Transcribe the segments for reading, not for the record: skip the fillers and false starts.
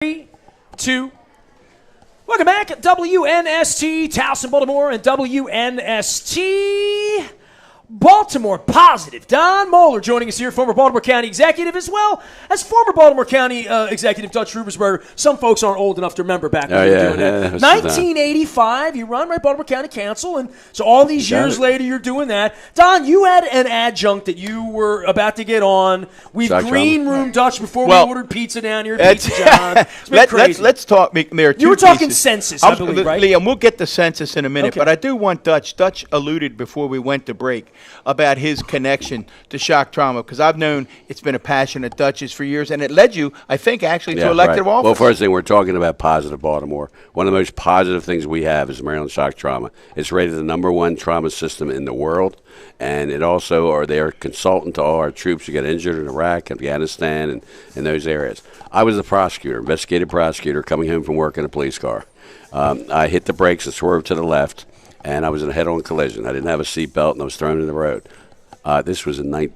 3, 2. Welcome back. WNST, Towson, Baltimore, and WNST, Baltimore Positive. Don Mohler joining us here, former Baltimore County executive, as well as former Baltimore County executive Dutch Ruppersberger. Some folks aren't old enough to remember back when we were doing that. 1985, you run Baltimore County Council, and so all these years later, you're doing that. Don, you had an adjunct that you were about to get on. We've green room Dutch before we ordered pizza down here at Pizza John. It's been crazy. Let's talk. There are two you were talking pieces. census, I believe, right? Liam, we'll get the census in a minute, Okay. but I do want Dutch. Dutch alluded before we went to break about his connection to shock trauma, because I've known it's been a passion at Dutch's for years, and it led you, I think, actually to elective office. Well, first thing, we're talking about positive Baltimore. One of the most positive things we have is Maryland shock trauma. It's rated the #1 trauma system in the world, and it also are their consultant to all our troops who get injured in Iraq, Afghanistan, and in those areas. I was the prosecutor, investigative prosecutor, coming home from work in a police car. I hit the brakes and swerved to the left, and I was in a head-on collision. I didn't have a seatbelt, and I was thrown in the road. This was in I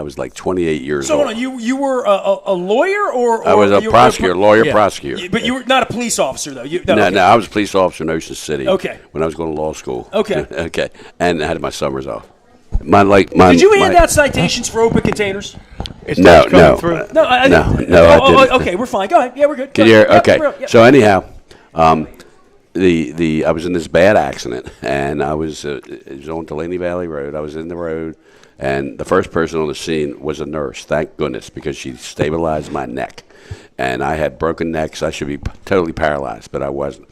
was like 28 years old. So hold on, you were a lawyer or I was a prosecutor, prosecutor. But you were not a police officer, though. No, I was a police officer in Ocean City. Okay. When I was going to law school. Okay. Okay. And I had my summers off. Did you hand out citations for open contains? No. I didn't. Okay, we're fine. Go ahead. Yeah, we're good. Okay. So anyhow, I was in this bad accident, and it was on Delaney Valley Road. I was in the road, and the first person on the scene was a nurse, thank goodness, because she stabilized my neck. And I had broken necks. I should be totally paralyzed, but I wasn't.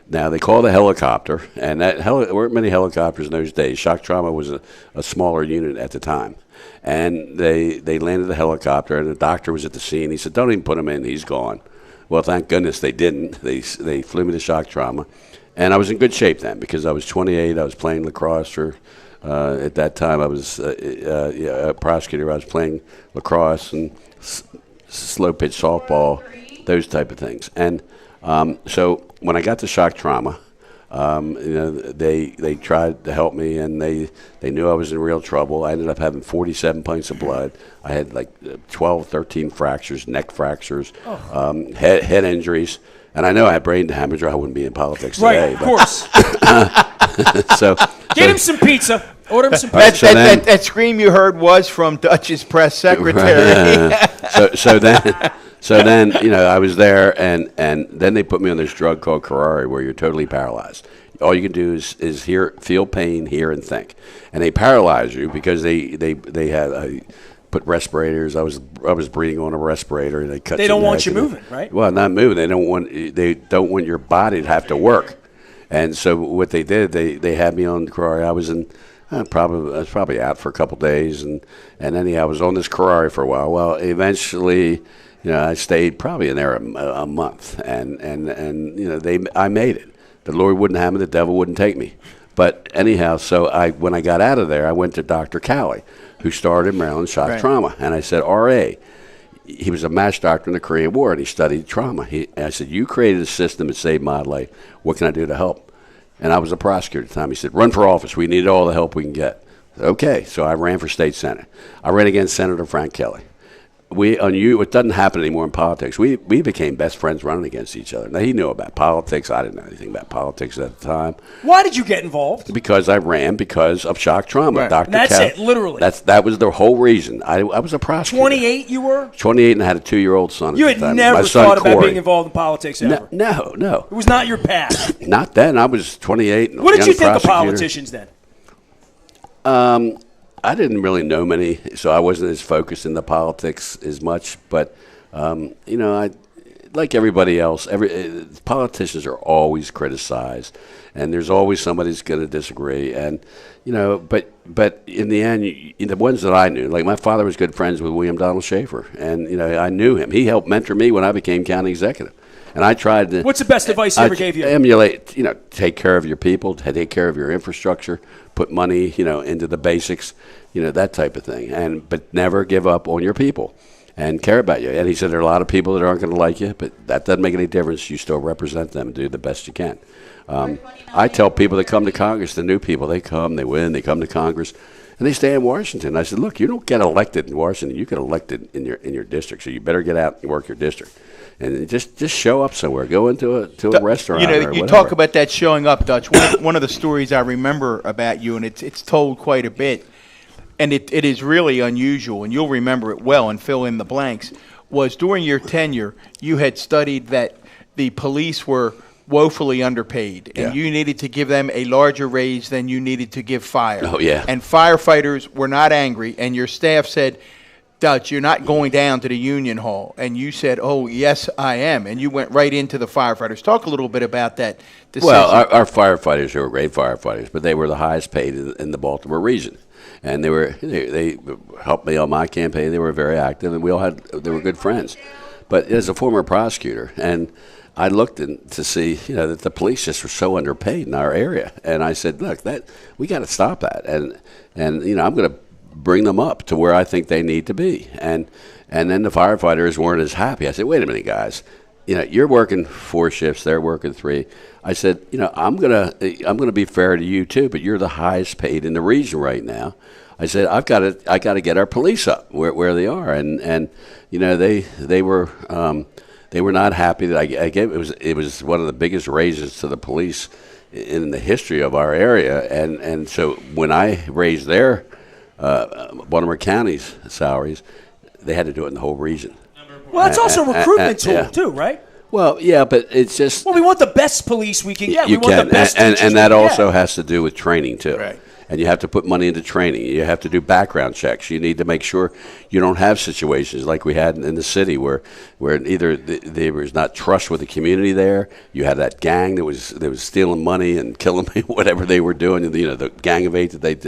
Now, they called a helicopter, and there weren't many helicopters in those days. Shock trauma was a smaller unit at the time. And they landed the helicopter, and the doctor was at the scene. He said, "Don't even put him in. He's gone." Well, thank goodness they didn't. They flew me to shock trauma. And I was in good shape then because I was 28. I was playing lacrosse for, at that time, I was a prosecutor. I was playing lacrosse and slow pitch softball, those type of things. And so when I got to shock trauma, they tried to help me, and they knew I was in real trouble. I ended up having 47 pints of blood. I had like 12, 13 fractures, neck fractures, head injuries. And I know I had brain damage or I wouldn't be in politics today. Right, of course. Get him some pizza. Order him some pizza. That scream you heard was from Dutch's press secretary. So then, I was there, and then they put me on this drug called Curare, where you're totally paralyzed. All you can do is feel pain, hear, and think. And they paralyze you because they had put respirators. I was breathing on a respirator, and they don't want you moving, right? Well, not moving. They don't want your body to have to work. And so what they did, they had me on Curare. I was probably out for a couple days, and anyhow, I was on this Curare for a while. Well, eventually, I stayed probably in there a month, and I made it. The Lord wouldn't have me, the devil wouldn't take me. But anyhow, so when I got out of there, I went to Dr. Cowley, who started Maryland shock trauma, and I said, R.A. He was a match doctor in the Korean War, and he studied trauma. I said, "You created a system that saved my life. What can I do to help?" And I was a prosecutor at the time. He said, "Run for office. We need all the help we can get." Okay, so I ran for state senate. I ran against Senator Frank Kelly. It doesn't happen anymore in politics. We became best friends running against each other. Now, he knew about politics. I didn't know anything about politics at the time. Why did you get involved? Because I ran because of shock trauma. Right. Dr. That's it, literally. That was the whole reason. I was a prosecutor. 28 you were? 28 and I had a 2-year-old son. You had never thought about being involved in politics ever? No. It was not your path. Not then. I was 28. What did you think of politicians then? I didn't really know many, so I wasn't as focused in the politics as much. But, I like everybody else, politicians are always criticized, and there's always somebody who's going to disagree. And, but in the end, the ones that I knew, like my father was good friends with William Donald Schaefer, and, I knew him. He helped mentor me when I became county executive. And I tried to. What's the best advice he ever gave you? Emulate, take care of your people, take care of your infrastructure, put money, into the basics, that type of thing. But never give up on your people and care about you. And he said there are a lot of people that aren't going to like you, but that doesn't make any difference. You still represent them and do the best you can. I tell people that come to Congress, the new people, they come, they win, they come to Congress. And and they stay in Washington. I said, look, you don't get elected in Washington. You get elected in your district, so you better get out and work your district. And just show up somewhere. Go into a restaurant. You know, or you whatever. talk about that showing up, Dutch. One of the stories I remember about you, and it's told quite a bit, and it is really unusual, and you'll remember it well and fill in the blanks, was during your tenure, you had studied that the police were woefully underpaid, and you needed to give them a larger raise than you needed to give fire. Oh, yeah. And firefighters were not angry, and your staff said, Dutch, you're not going down to the Union Hall. And you said, oh, yes, I am. And you went right into the firefighters. Talk a little bit about that decision. Well, our firefighters were great firefighters, but they were the highest paid in the Baltimore region. And they helped me on my campaign. They were very active, and they were good friends. But as a former prosecutor, and I looked to see, that the police just were so underpaid in our area. And I said, look, we got to stop that. And I'm going to bring them up to where I think they need to be. And then the firefighters weren't as happy. I said, wait a minute, guys. You're working 4 shifts, they're working 3. I said, I'm gonna be fair to you too, but you're the highest paid in the region right now. I said, I got to get our police up where they are, and they were not happy that I gave it was one of the biggest raises to the police in the history of our area, and so when I raised their Baltimore County's salaries, they had to do it in the whole region. Well, that's also a recruitment tool too, right? Well, yeah, but it's just... Well, we want the best police we can get. You we want the best and that also has to do with training too. Right. And you have to put money into training. You have to do background checks. You need to make sure you don't have situations like we had in the city where either there was not trust with the community there. You had that gang that was stealing money and killing whatever they were doing. The gang of 8 that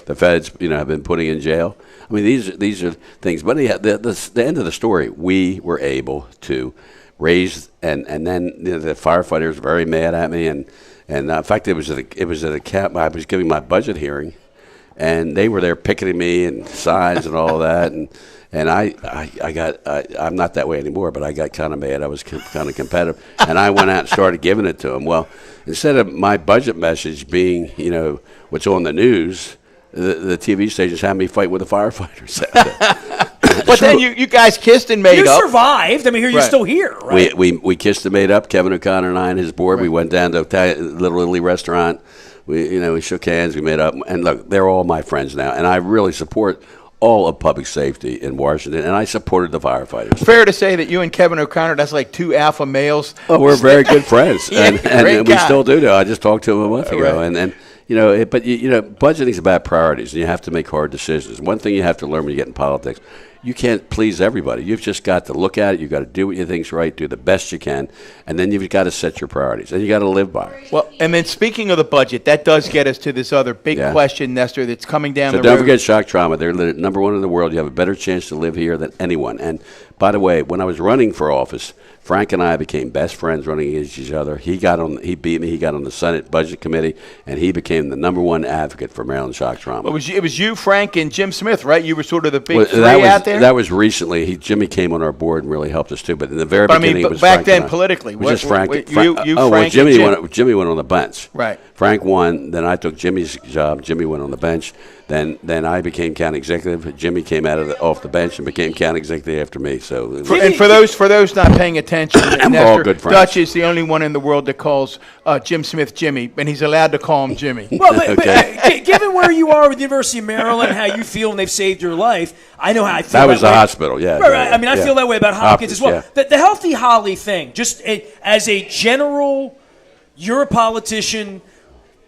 the feds have been putting in jail. I mean, these are things. But the end of the story, we were able to raise, and then the firefighters were very mad at me, and in fact, it was at a camp. I was giving my budget hearing, and they were there picketing me and signs and all that, and I'm not that way anymore, but I got kind of mad. I was kind of competitive, and I went out and started giving it to them. Well, instead of my budget message being what's on the news, the TV stations had me fight with the firefighters. But then you guys kissed and made up. You survived. I mean, you're still here, right? We kissed and made up. Kevin O'Connor and I and his board. Right. We went down to a Little Italy restaurant. We shook hands. We made up. And look, they're all my friends now. And I really support all of public safety in Washington, and I supported the firefighters. Fair to say that you and Kevin O'Connor, that's like 2 alpha males. Oh, we're very good friends, and we still do. I just talked to him a month ago, right. and budgeting is about priorities, and you have to make hard decisions. One thing you have to learn when you get in politics, you can't please everybody. You've just got to look at it. You've got to do what you think's right, do the best you can, and then you've got to set your priorities, and you got to live by it. Well, and then speaking of the budget, that does get us to this other big question, Nestor, that's coming down the road. So don't forget shock trauma. They're number 1 in the world. You have a better chance to live here than anyone. And by the way, when I was running for office, Frank and I became best friends running against each other. He beat me. He got on the Senate Budget Committee, and he became the number 1 advocate for Maryland shock trauma. Well, it was you, Frank, and Jim Smith, right? You were sort of the big three out there? That was recently. Jimmy came on our board and really helped us too. But in the very beginning, it was back Frank then, politically, it was just Frank. Frank Jimmy went on the bench. Right. Frank won. Then I took Jimmy's job. Jimmy went on the bench. Then I became county executive. Jimmy came off the bench and became county executive after me. So for those not paying attention, we're all good friends. Dutch is the only one in the world that calls Jim Smith Jimmy, and he's allowed to call him Jimmy. Well, but given where you are with the University of Maryland, how you feel, and they've saved your life, I know how I feel. That was the hospital, yeah. Right. I mean, I feel that way about Hopkins as well. Yeah. The Healthy Holly thing, just as a general, you're a politician.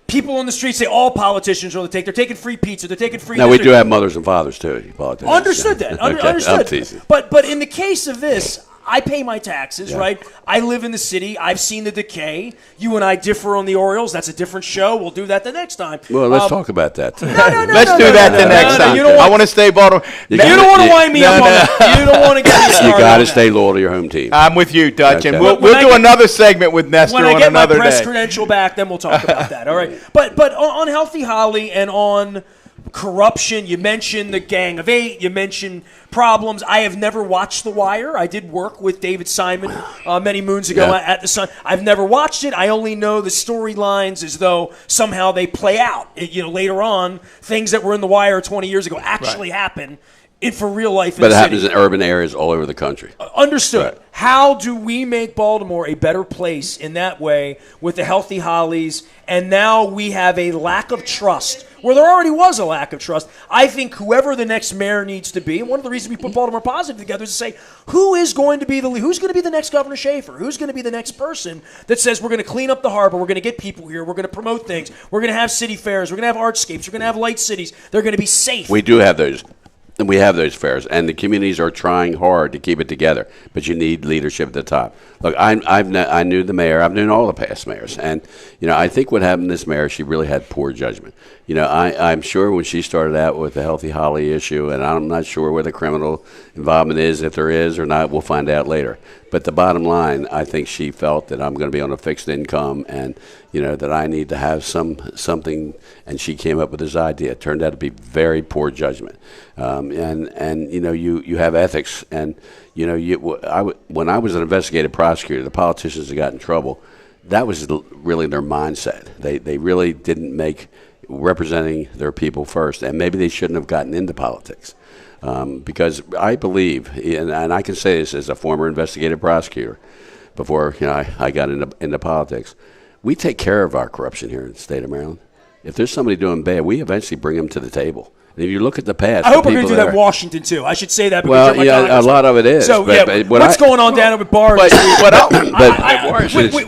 People on the street say all politicians are they're taking free pizza, they're taking free. Now we do have mothers and fathers too. Politicians. Understood that. Understood. I'm teasing. But in the case of this, I pay my taxes, right? I live in the city. I've seen the decay. You and I differ on the Orioles. That's a different show. We'll do that the next time. Well, let's talk about that. Let's do that the next time. I want to stay Baltimore. You don't want to wind me up on that. You don't want to get me started. You got to stay loyal to your home team. I'm with you, Dutch, and we'll do another segment with Nestor on another day. When I get my press credential back, then we'll talk about that. All right. But on Healthy Holly and on corruption. You mentioned the Gang of Eight. You mentioned problems. I have never watched The Wire. I did work with David Simon many moons ago at the Sun. I've never watched it. I only know the storylines as though somehow they play out. Later on, things that were in The Wire 20 years ago actually happen for real life in the city. But it happens in urban areas all over the country. Understood. Right. How do we make Baltimore a better place in that way with the Healthy Hollies? And now we have a lack of trust where there already was a lack of trust. I think whoever the next mayor needs to be, and one of the reasons we put Baltimore Positive together is to say, who's going to be the next Governor Schaefer? Who's going to be the next person that says we're going to clean up the harbor, we're going to get people here, we're going to promote things, we're going to have city fairs, we're going to have artscapes, we're going to have light cities. They're going to be safe. We do have those. And we have those fairs, and the communities are trying hard to keep it together. But you need leadership at the top. Look, I knew the mayor. I've known all the past mayors, and I think what happened to this mayor, she really had poor judgment. I'm sure when she started out with the Healthy Holly issue, and I'm not sure where the criminal involvement is, if there is or not, we'll find out later. But the bottom line, I think she felt that I'm going to be on a fixed income, and that I need to have something, and she came up with this idea. It turned out to be very poor judgment, and you have ethics, and when I was an investigative prosecutor, the politicians that got in trouble, that was really their mindset. They really didn't make representing their people first, and maybe they shouldn't have gotten into politics. Because I believe, and I can say this as a former investigative prosecutor before I got into politics, we take care of our corruption here in the state of Maryland. If there's somebody doing bad, we eventually bring them to the table. And if you look at the past, I hope we're going to do that in Washington too. I should say that. Well, a lot of it is. So, what's going on down over at Bars?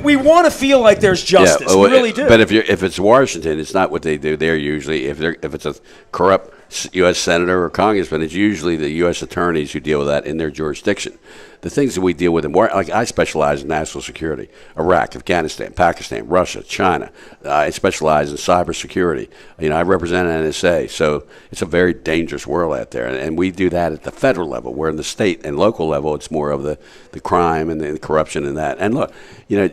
We want to feel like there's justice. We really do. But if it's Washington, it's not what they do. They're usually if it's a corrupt U.S. senator or congressman, it's usually the U.S. attorneys who deal with that in their jurisdiction. The things that we deal with, like I specialize in national security, Iraq, Afghanistan, Pakistan, Russia, China. I specialize in cybersecurity. I represent NSA, so it's a very dangerous world out there, and we do that at the federal level. Where in the state and local level, it's more of the crime and the corruption and that. And look,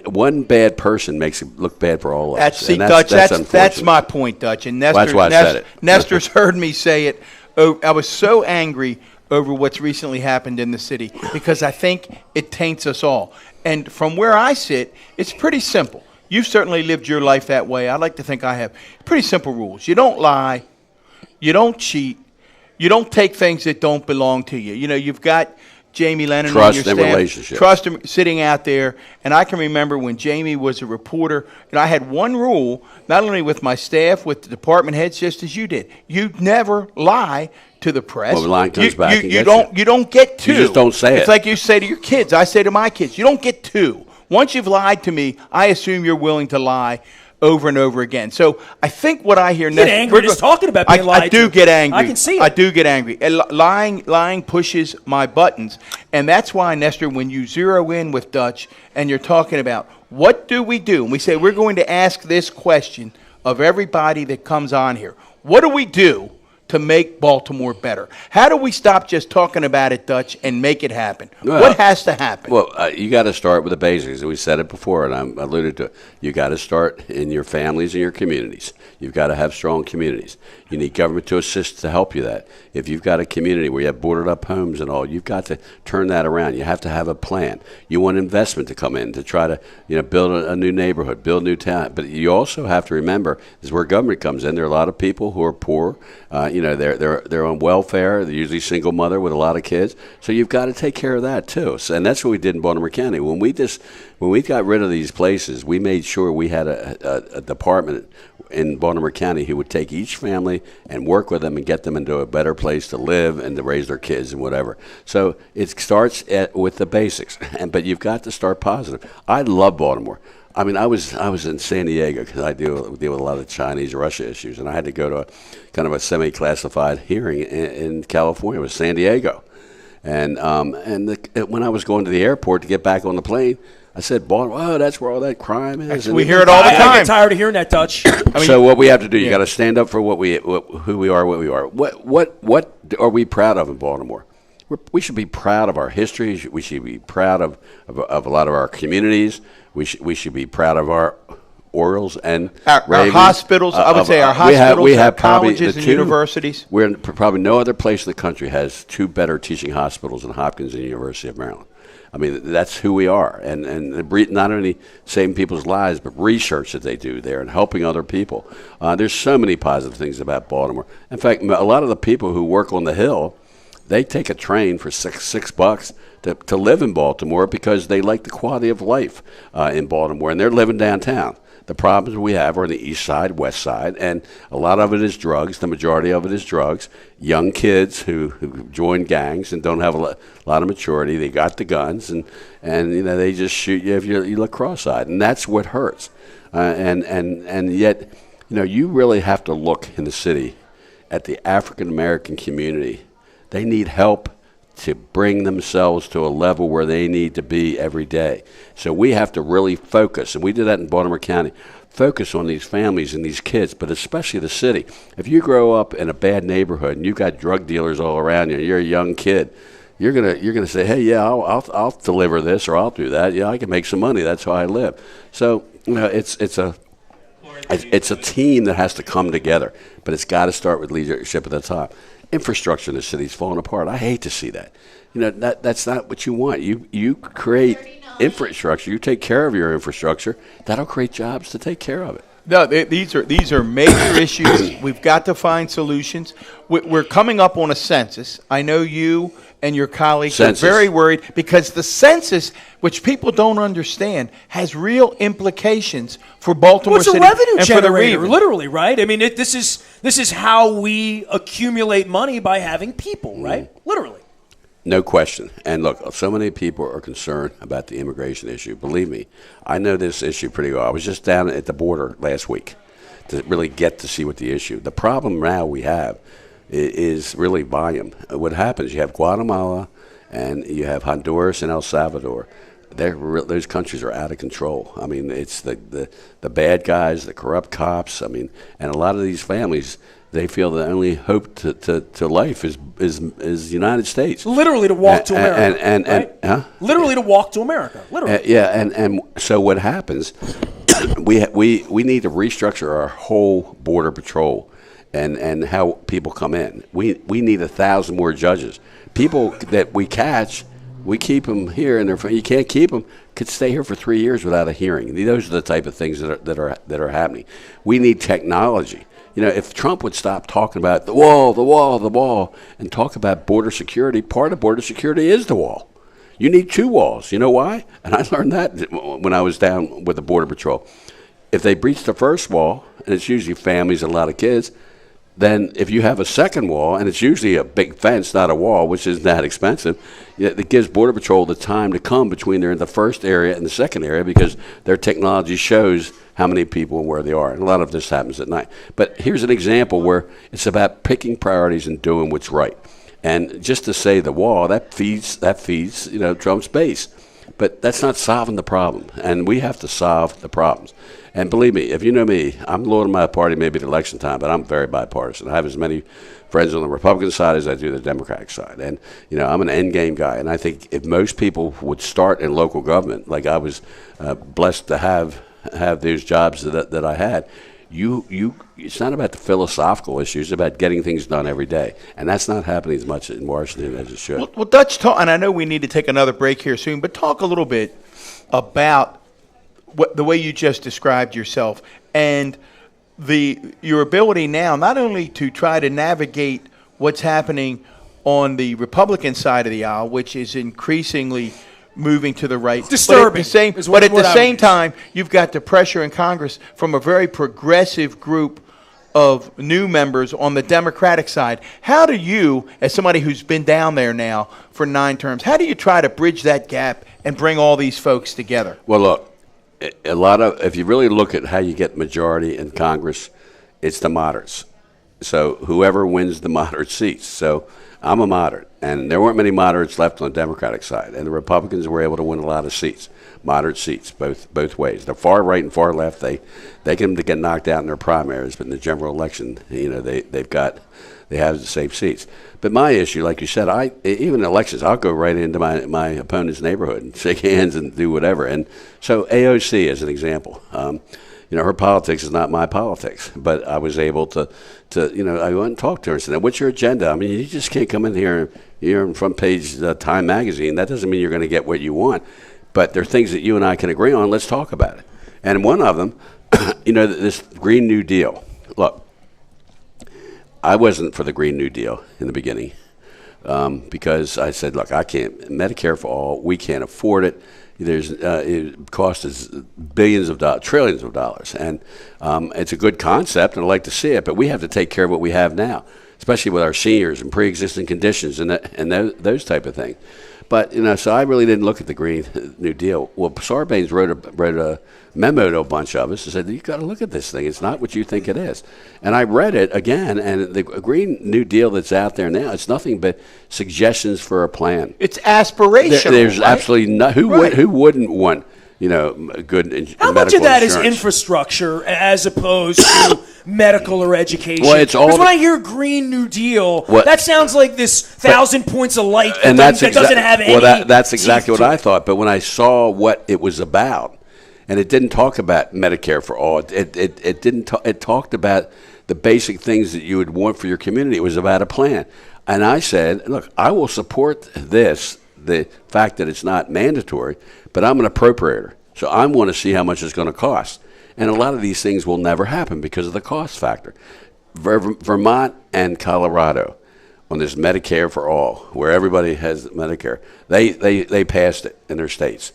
one bad person makes it look bad for all of us. That's my point, Dutch. And that's why I said it. Nestor's heard me say it. Oh, I was so angry over what's recently happened in the city because I think it taints us all. And from where I sit, it's pretty simple. You've certainly lived your life that way. I like to think I have. Pretty simple rules. You don't lie. You don't cheat. You don't take things that don't belong to you. You've got Jamie Lennon on your staff. Trust and relationship. Trust him sitting out there. And I can remember when Jamie was a reporter, and I had one rule, not only with my staff, with the department heads, just as you did. You never lie to the press. Well, the line comes back. You don't get two. You just don't say it. It's like you say to your kids. I say to my kids, you don't get two. Once you've lied to me, I assume you're willing to lie over and over again. So I think what I hear next, get angry just talking about being lied to. I do get angry. I can see it. I do get angry. And lying pushes my buttons, and that's why, Nestor, when you zero in with Dutch and you're talking about what do we do, and we say we're going to ask this question of everybody that comes on here: what do we do to make Baltimore better? How do we stop just talking about it, Dutch, and make it happen? Well, what has to happen? Well, you got to start with the basics. We said it before, and I alluded to it. You got to start in your families and your communities. You've got to have strong communities. You need government to assist to help you that. If you've got a community where you have boarded up homes and all, you've got to turn that around. You have to have a plan. You want investment to come in to try to build a new neighborhood, build new town. But you also have to remember, this is where government comes in. There are a lot of people who are poor. They're on welfare. They're usually single mother with a lot of kids. So you've got to take care of that too. So, and that's what we did in Baltimore County. When we got rid of these places, we made sure we had a department in Baltimore County who would take each family and work with them and get them into a better place to live and to raise their kids and whatever. So it starts with the basics, but you've got to start positive. I love Baltimore. I mean, I was in San Diego because I deal with a lot of Chinese Russia issues, and I had to go to a kind of a semi-classified hearing in California with San Diego, and when I was going to the airport to get back on the plane, I said, Baltimore, oh, that's where all that crime is. We hear it all the time. I get tired of hearing that, Dutch. So what we have to do, you got to stand up for who we are, what we are. What are we proud of in Baltimore? We should be proud of our history. We should be proud of a lot of our communities. We should be proud of Orioles and our hospitals. I would say our hospitals, we have colleges and universities. We're probably no other place in the country has two better teaching hospitals than Hopkins and the University of Maryland. I mean, that's who we are, and not only saving people's lives, but research that they do there and helping other people. There's so many positive things about Baltimore. In fact, a lot of the people who work on the Hill, they take a train for $6 to live in Baltimore because they like the quality of life in Baltimore, and they're living downtown. The problems we have are on the east side, west side, and a lot of it is drugs. The majority of it is drugs. Young kids who join gangs and don't have a lot of maturity. They got the guns, and they just shoot you if you look cross-eyed, and that's what hurts. And yet, you really have to look in the city at the African-American community. They need help to bring themselves to a level where they need to be every day. So we have to really focus, and we did that in Baltimore County, focus on these families and these kids, but especially the city. If you grow up in a bad neighborhood and you've got drug dealers all around you, and you're a young kid, you're gonna say, hey, yeah, I'll deliver this or I'll do that. Yeah, I can make some money. That's how I live. So it's a team that has to come together, but it's got to start with leadership at the top. Infrastructure in the city's falling apart. I hate to see that. That's not what you want. You create infrastructure. You take care of your infrastructure. That'll create jobs to take care of it. No, these are major issues. We've got to find solutions. We're coming up on a census. I know you and your colleagues are very worried because the census, which people don't understand, has real implications for Baltimore City. It's a revenue and generator, for the literally, right? I mean, this is how we accumulate money by having people, right? Literally. No question. And look, so many people are concerned about the immigration issue. Believe me, I know this issue pretty well. I was just down at the border last week to really get to see what the issue. The problem now we have is really volume. What happens, you have Guatemala and you have Honduras and El Salvador. Those countries are out of control. I mean, it's the bad guys, the corrupt cops. I mean, and a lot of these families, they feel the only hope to life is the United States. Literally to walk to America. Right? Literally to walk to America. Literally. And so what happens? we need to restructure our whole border patrol and how people come in. We need 1,000 more judges. People that we catch, we keep them here, and you can't keep them. Could stay here for 3 years without a hearing. Those are the type of things that are happening. We need technology. If Trump would stop talking about the wall, and talk about border security, part of border security is the wall. You need 2 walls. You know why? And I learned that when I was down with the Border Patrol. If they breach the first wall, and it's usually families and a lot of kids, then if you have a second wall, and it's usually a big fence, not a wall, which isn't that expensive, it gives Border Patrol the time to come between they're in the first area and the second area because their technology shows how many people and where they are. And a lot of this happens at night. But here's an example where it's about picking priorities and doing what's right. And just to say the wall, that feeds Trump's base. But that's not solving the problem. And we have to solve the problems. And believe me, if you know me, I'm loyal to my party maybe at election time, but I'm very bipartisan. I have as many friends on the Republican side as I do the Democratic side. And, I'm an endgame guy. And I think if most people would start in local government, like I was blessed to have those jobs that I had, it's not about the philosophical issues. It's about getting things done every day. And that's not happening as much in Washington as it should. Well, Dutch, and I know we need to take another break here soon, but talk a little bit about the way you just described yourself and your ability now not only to try to navigate what's happening on the Republican side of the aisle, which is increasingly moving to the right. Disturbing. But at the same time, you've got the pressure in Congress from a very progressive group of new members on the Democratic side. How do you, as somebody who's been down there now for 9 terms, how do you try to bridge that gap and bring all these folks together? Well, look, if you really look at how you get majority in Congress, it's the moderates. So whoever wins the moderate seats. So I'm a moderate, and there weren't many moderates left on the Democratic side, and the Republicans were able to win a lot of seats, moderate seats, both ways. The far right and far left, they can get knocked out in their primaries, but in the general election, they have the safe seats. But my issue, like you said, even in elections, I'll go right into my opponent's neighborhood and shake hands and do whatever. And so AOC, as an example, her politics is not my politics. But I was able to I went and talked to her and said, what's your agenda? I mean, you just can't come in here in front page Time magazine. That doesn't mean you're going to get what you want. But there are things that you and I can agree on. Let's talk about it. And one of them, this Green New Deal. Look, I wasn't for the Green New Deal in the beginning because I said, look, I can't, Medicare for all, we can't afford it. It costs us billions of dollars, trillions of dollars. And it's a good concept, and I'd like to see it, but we have to take care of what we have now, especially with our seniors and pre-existing conditions and those type of things. But, so I really didn't look at the Green New Deal. Well, Sarbanes wrote a memo to a bunch of us and said, you've got to look at this thing. It's not what you think it is. And I read it again, and the Green New Deal that's out there now, it's nothing but suggestions for a plan. It's aspirational. There's right? absolutely no, who wouldn't want, good How much of that is infrastructure as opposed to medical or education? Well, it's all. Because when I hear Green New Deal, that sounds like this 1,000 points of light that doesn't have any. Well, that's exactly what I thought. But when I saw what it was about, and it didn't talk about Medicare for all. It didn't. It talked about the basic things that you would want for your community. It was about a plan. And I said, look, I will support this, the fact that it's not mandatory, but I'm an appropriator. So I want to see how much it's going to cost. And a lot of these things will never happen because of the cost factor. Vermont and Colorado, on this Medicare for all, where everybody has Medicare, they passed it in their states.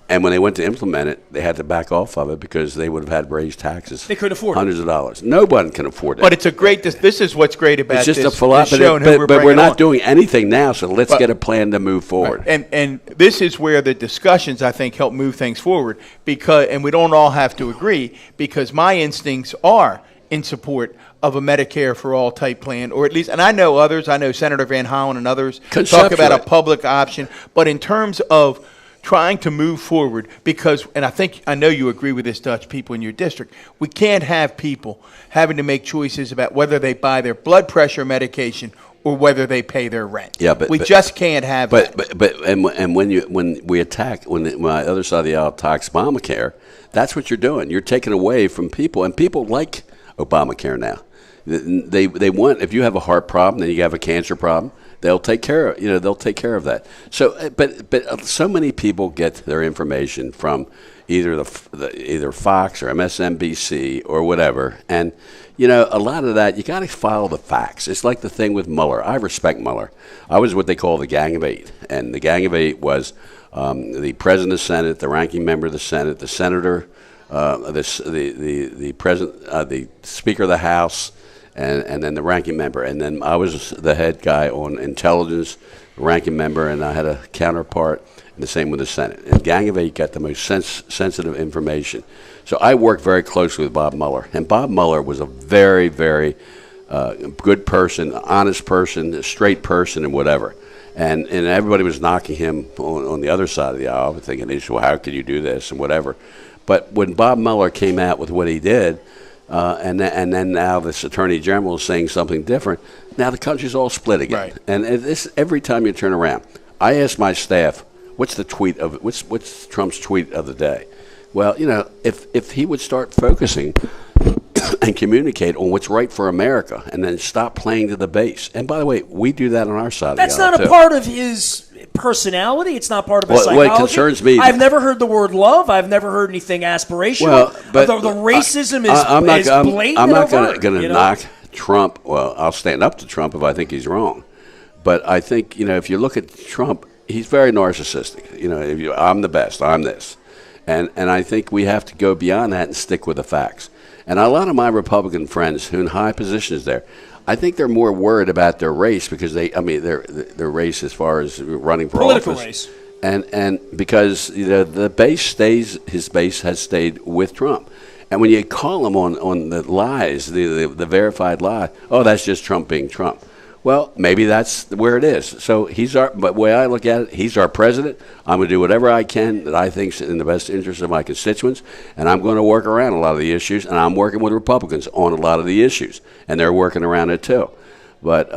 And when they went to implement it, they had to back off of it because they would have had raised taxes. They couldn't afford hundreds of dollars. No one can afford it. But it's a great. This is what's great about it's just this. A philosophy. But we're not doing anything now. So let's get a plan to move forward. Right. And this is where the discussions I think help move things forward and we don't all have to agree because my instincts are in support of a Medicare for all type plan, or at least, and I know others. I know Senator Van Hollen and others talk about a public option. But in terms of trying to move forward because, and I know you agree with this, Dutch, people in your district, we can't have people having to make choices about whether they buy their blood pressure medication or whether they pay their rent. Yeah, but we just can't have that. And when we attack, when the other side of the aisle attacks Obamacare, that's what you're doing. You're taking away from people, and people like Obamacare now. They want, if you have a heart problem and you have a cancer problem, they'll take care of that. So, but so many people get their information from either Fox or MSNBC or whatever, and a lot of that you got to follow the facts. It's like the thing with Mueller. I respect Mueller. I was what they call the Gang of Eight, and the Gang of Eight was the president of the Senate, the ranking member of the Senate, the senator, the president, the Speaker of the House. And then the ranking member. And then I was the head guy on intelligence, ranking member, and I had a counterpart, and the same with the Senate. And Gang of Eight got the most sensitive information. So I worked very closely with Bob Mueller. And Bob Mueller was a very, very good person, honest person, a straight person, and whatever. And everybody was knocking him on the other side of the aisle, thinking, well, how could you do this and whatever. But when Bob Mueller came out with what he did, and then now this Attorney General is saying something different. Now the country's all split again. Right. And this every time you turn around. I ask my staff, what's Trump's tweet of the day? Well, if he would start focusing and communicate on what's right for America and then stop playing to the base. And by the way, we do that on our side That's of the aisle, not a part of his personality. It's not part of his psychology. What concerns me, I've never heard the word love. I've never heard anything aspirational. Well, but the racism is blatant. I'm not going to knock Trump. Well, I'll stand up to Trump if I think he's wrong. But I think, if you look at Trump, he's very narcissistic. I'm the best. I'm this. And I think we have to go beyond that and stick with the facts. And a lot of my Republican friends who are in high positions there, I think they're more worried about their race because their race as far as running for political office. Race. And because his base has stayed with Trump. And when you call him on the lies, the verified lie, oh, that's just Trump being Trump. Well, maybe that's where it is. So but the way I look at it, he's our president. I'm going to do whatever I can that I think is in the best interest of my constituents, and I'm going to work around a lot of the issues, and I'm working with Republicans on a lot of the issues, and they're working around it too. But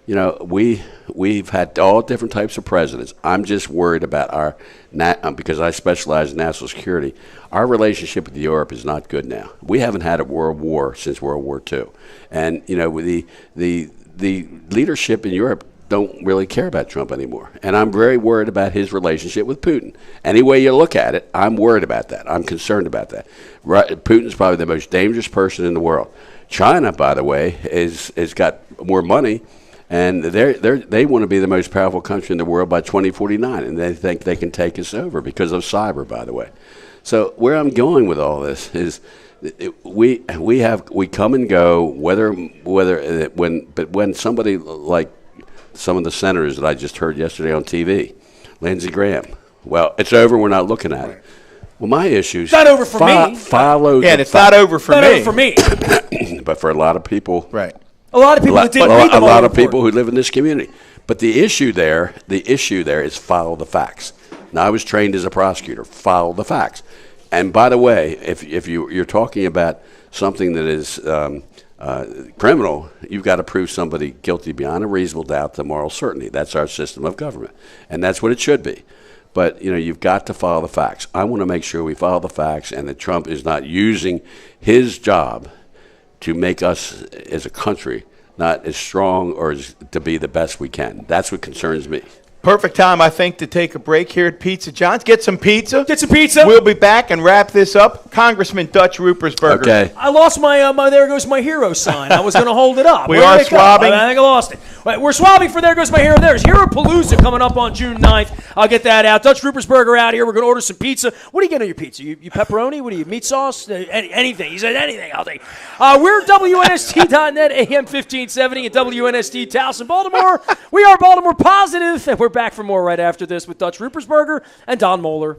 you know, we've had all different types of presidents. I'm just worried about our because I specialize in national security. Our relationship with Europe is not good now. We haven't had a world war since World War II, and you know, the leadership in Europe don't really care about Trump anymore. And I'm very worried about his relationship with Putin. Any way you look at it, I'm worried about that. I'm concerned about that. Putin's probably the most dangerous person in the world. China, by the way, is got more money. And they want to be the most powerful country in the world by 2049, and they think they can take us over because of cyber, by the way. So where I'm going with all this is we come and go when somebody like some of the senators that I just heard yesterday on TV, Lindsey Graham, well, it's over. We're not looking at it. Well, my issue is not over for me. It's not over for me. Not over for me. But for a lot of people, right. A lot of people that didn't read the a lot of people who live in this community. But the issue there is follow the facts. Now, I was trained as a prosecutor. Follow the facts. And by the way, if you're talking about something that is criminal, you've got to prove somebody guilty beyond a reasonable doubt to moral certainty. That's our system of government, and that's what it should be. But, you know, you've got to follow the facts. I want to make sure we follow the facts and that Trump is not using his job to make us as a country not as strong or to be the best we can. That's what concerns me. Perfect time, I think, to take a break here at Pizza John's. Get some pizza. Get some pizza. We'll be back and wrap this up. Congressman Dutch Ruppersberger. Okay. I lost my There Goes My Hero sign. I was going to hold it up. We are swabbing. I think I lost it. Right, we're swabbing for There Goes My Hero. There's Hero Palooza coming up on June 9th. I'll get that out. Dutch Ruppersberger out here. We're going to order some pizza. What do you get on your pizza? You pepperoni? What do you, meat sauce? Anything. He said anything. I'll take. We're WNST.net, AM 1570 at WNST Towson, Baltimore. We are Baltimore Positive, and we're back for more right after this with Dutch Ruppersberger and Don Mohler.